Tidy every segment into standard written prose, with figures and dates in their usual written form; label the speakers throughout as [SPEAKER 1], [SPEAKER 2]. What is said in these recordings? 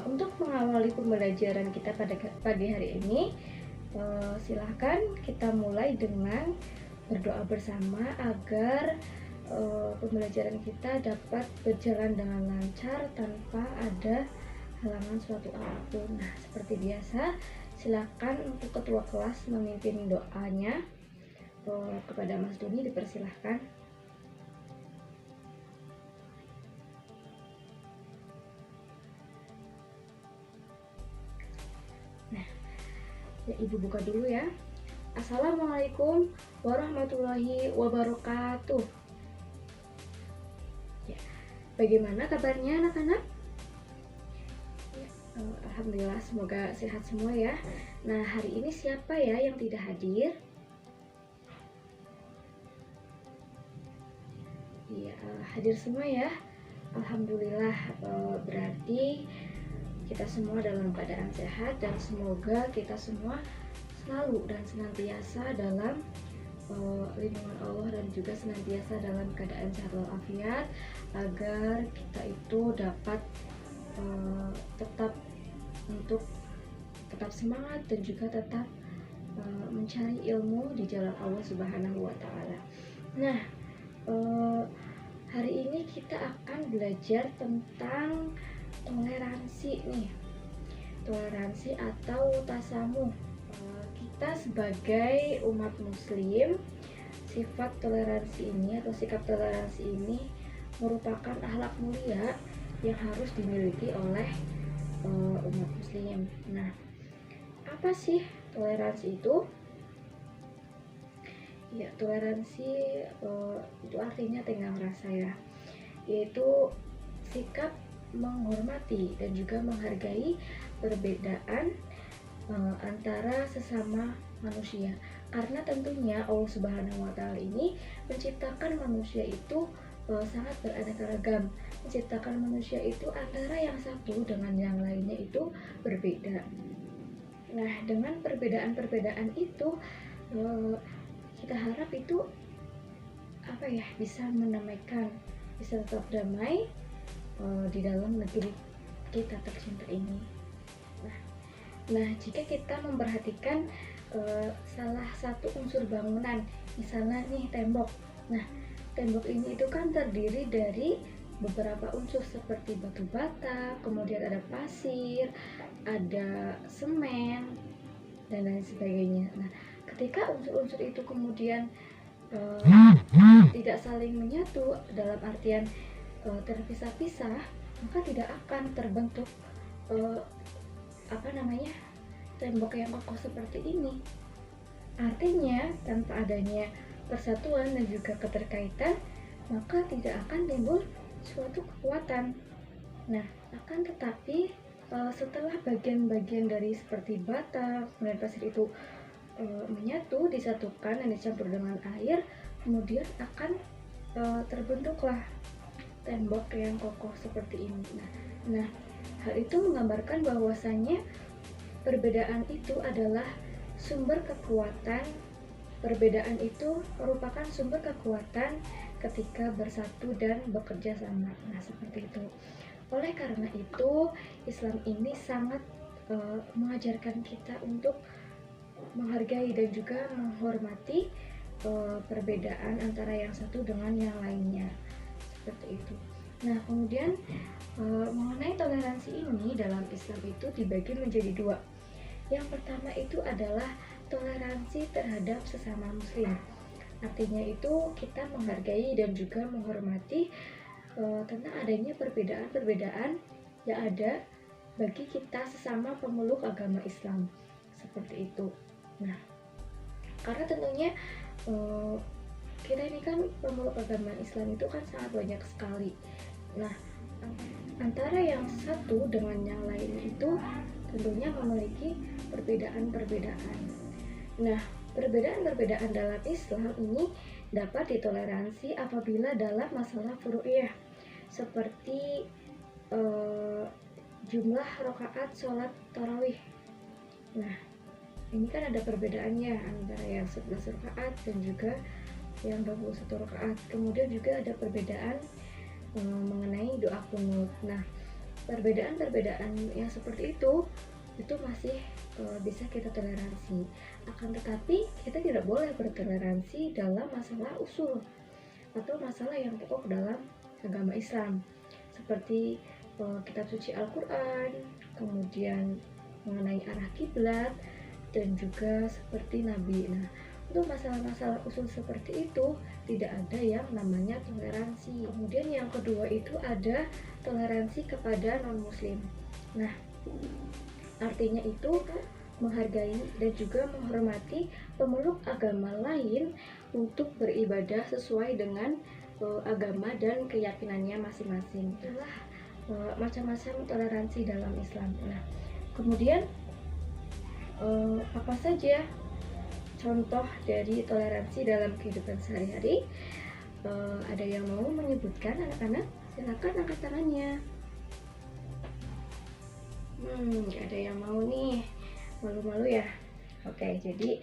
[SPEAKER 1] Untuk mengawali pembelajaran kita pada pagi hari ini, silahkan kita mulai dengan berdoa bersama agar pembelajaran kita dapat berjalan dengan lancar tanpa ada halangan suatu apapun. Nah, seperti biasa, silakan untuk ketua kelas memimpin doanya. Kepada Mas Doni dipersilahkan. Nah, ya, Ibu buka dulu ya. Assalamualaikum warahmatullahi wabarakatuh. Ya, bagaimana kabarnya anak-anak? Ya, alhamdulillah, semoga sehat semua ya. Nah, hari ini siapa ya yang tidak hadir? Iya, hadir semua ya. Alhamdulillah, berarti kita semua dalam keadaan sehat dan semoga kita semua selalu dan senantiasa dalam lindungan Allah dan juga senantiasa dalam keadaan sehat walafiat agar kita itu dapat tetap semangat dan juga tetap mencari ilmu di jalan Allah Subhanahu wa Ta'ala. Nah, hari ini kita akan belajar tentang toleransi nih, toleransi atau tasamuh. Kita sebagai umat muslim, sifat toleransi ini atau sikap toleransi ini merupakan akhlak mulia yang harus dimiliki oleh umat muslim. Nah, apa sih toleransi itu? Ya, toleransi itu artinya tenggang rasa ya, yaitu sikap menghormati dan juga menghargai perbedaan antara sesama manusia. Karena tentunya Allah Subhanahu wa Ta'ala ini menciptakan manusia itu sangat beraneka ragam, menciptakan manusia itu antara yang satu dengan yang lainnya itu berbeda. Nah, dengan perbedaan-perbedaan itu kita harap itu bisa mendamaikan, bisa tetap damai di dalam negeri kita tercinta ini. Nah, jika kita memperhatikan salah satu unsur bangunan, misalnya nih tembok. Nah, tembok ini itu kan terdiri dari beberapa unsur seperti batu bata, kemudian ada pasir, ada semen, dan lain sebagainya. Nah, ketika unsur-unsur itu kemudian tidak saling menyatu dalam artian terpisah-pisah, maka tidak akan terbentuk tembok yang kokoh seperti ini. Artinya, tanpa adanya persatuan dan juga keterkaitan, maka tidak akan timbul suatu kekuatan. Nah, akan tetapi setelah bagian-bagian dari seperti bata, kemudian pasir itu menyatu, disatukan dan dicampur dengan air, kemudian akan terbentuklah tembok yang kokoh seperti ini. Nah, hal itu menggambarkan bahwasannya perbedaan itu adalah sumber kekuatan. Perbedaan itu merupakan sumber kekuatan ketika bersatu dan bekerja sama. Nah, seperti itu. Oleh karena itu, Islam ini sangat mengajarkan kita untuk menghargai dan juga menghormati perbedaan antara yang satu dengan yang lainnya. Seperti itu. Nah, kemudian mengenai toleransi ini dalam Islam itu dibagi menjadi dua. Yang pertama itu adalah toleransi terhadap sesama muslim. Artinya itu kita menghargai dan juga menghormati tentang adanya perbedaan-perbedaan yang ada bagi kita sesama pemeluk agama Islam. Seperti itu. Nah, karena tentunya kita ini kan pemeluk agama Islam itu kan sangat banyak sekali. Nah, antara yang satu dengan yang lain itu tentunya memiliki perbedaan-perbedaan. Nah, perbedaan-perbedaan dalam Islam ini dapat ditoleransi apabila dalam masalah furu'iyah seperti jumlah rakaat sholat tarawih. Nah, ini kan ada perbedaannya antara yang 11 rakaat dan juga yang 21 rakaat. Kemudian juga ada perbedaan mengenai doa kunut. Nah, perbedaan-perbedaan yang seperti itu masih bisa kita toleransi. Akan tetapi kita tidak boleh bertoleransi dalam masalah usul atau masalah yang pokok dalam agama Islam, seperti kitab suci Al-Quran, kemudian mengenai arah kiblat, dan juga seperti Nabi. Nah, untuk masalah-masalah usul seperti itu tidak ada yang namanya toleransi. Kemudian yang kedua itu ada toleransi kepada non-muslim. Nah, artinya itu menghargai dan juga menghormati pemeluk agama lain untuk beribadah sesuai dengan agama dan keyakinannya masing-masing. Itulah macam-macam toleransi dalam Islam. Nah, kemudian apa saja contoh dari toleransi dalam kehidupan sehari-hari? Ada yang mau menyebutkan, anak-anak? Silakan angkat tangannya. Gak ada yang mau nih, malu-malu ya. Oke, jadi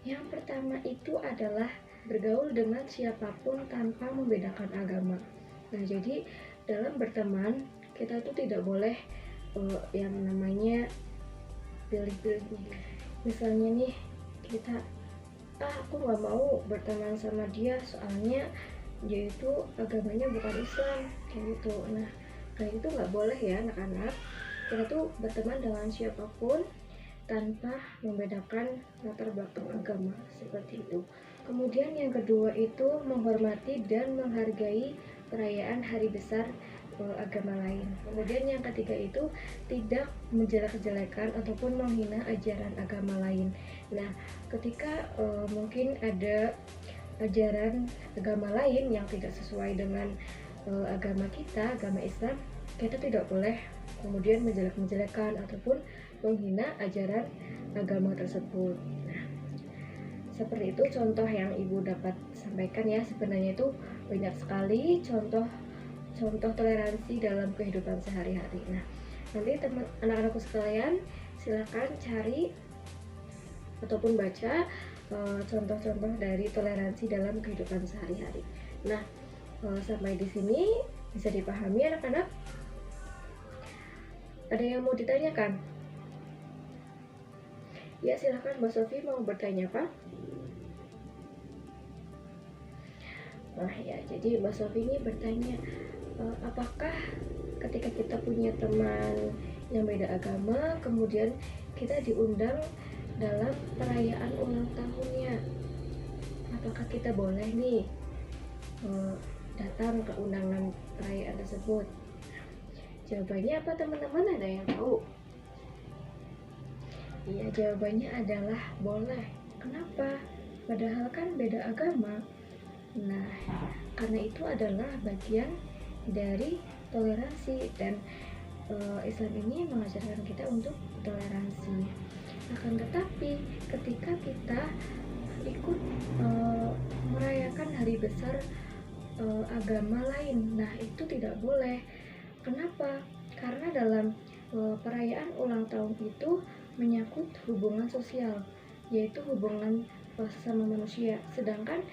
[SPEAKER 1] yang pertama itu adalah bergaul dengan siapapun tanpa membedakan agama. Nah, jadi dalam berteman kita itu tidak boleh yang namanya pilih-pilih. Misalnya nih, kita aku nggak mau berteman sama dia soalnya dia itu agamanya bukan Islam, kayak gitu. Nah, kayak itu nggak boleh ya anak-anak. Kita tuh berteman dengan siapapun tanpa membedakan latar belakang agama, seperti itu. Kemudian yang kedua itu menghormati dan menghargai perayaan hari besar agama lain. Kemudian yang ketiga itu tidak menjelek-jelekan ataupun menghina ajaran agama lain. Nah, ketika mungkin ada ajaran agama lain yang tidak sesuai dengan agama kita, agama Islam, kita tidak boleh kemudian menjelek-menjelekan ataupun menghina ajaran agama tersebut. Nah, seperti itu contoh yang Ibu dapat sampaikan ya. Sebenarnya itu banyak sekali contoh toleransi dalam kehidupan sehari-hari. Nah, nanti anak-anakku sekalian silakan cari ataupun baca contoh-contoh dari toleransi dalam kehidupan sehari-hari. Nah, sampai di sini bisa dipahami anak-anak? Ada yang mau ditanyakan? Ya, silakan Mbak Sofi, mau bertanya apa? Nah ya, jadi Mbak Sofi ini bertanya, apakah ketika kita punya teman yang beda agama, kemudian kita diundang dalam perayaan ulang tahunnya, apakah kita boleh nih datang ke undangan perayaan tersebut? Jawabannya apa teman-teman, ada yang tahu? Iya, jawabannya adalah boleh. Kenapa? Padahal kan beda agama. Nah, karena itu adalah bagian dari toleransi, dan Islam ini mengajarkan kita untuk toleransi. Akan tetapi ketika kita ikut merayakan hari besar agama lain, nah itu tidak boleh. Kenapa? Karena dalam perayaan ulang tahun itu menyangkut hubungan sosial, yaitu hubungan sesama manusia. Sedangkan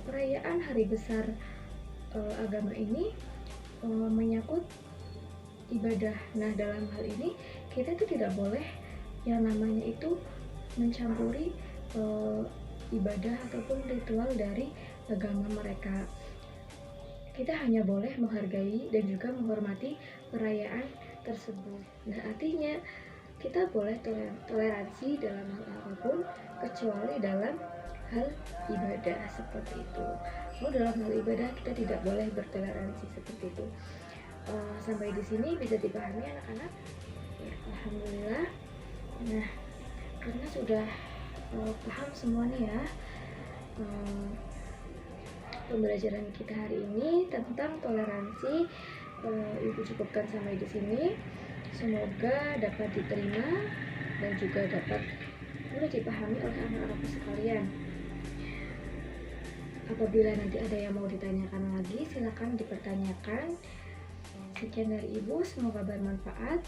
[SPEAKER 1] perayaan hari besar agama ini menyangkut ibadah. Nah, dalam hal ini kita itu tidak boleh yang namanya itu mencampuri ibadah ataupun ritual dari agama mereka. Kita hanya boleh menghargai dan juga menghormati perayaan tersebut. Nah, artinya kita boleh toleransi dalam hal apapun kecuali dalam hal ibadah, seperti itu. Kalau dalam hal ibadah kita tidak boleh bertoleransi seperti itu. Sampai di sini bisa dipahami anak-anak? Ya, alhamdulillah. Nah, karena sudah paham semuanya ya, pembelajaran kita hari ini tentang toleransi, Ibu cukupkan sampai di sini. Semoga dapat diterima dan juga dapat mudah dipahami oleh anak-anakku sekalian. Apabila nanti ada yang mau ditanyakan lagi, silakan dipertanyakan. Sekian dari Ibu, semoga bermanfaat.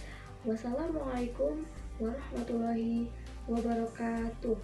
[SPEAKER 1] Wassalamualaikum warahmatullahi wabarakatuh.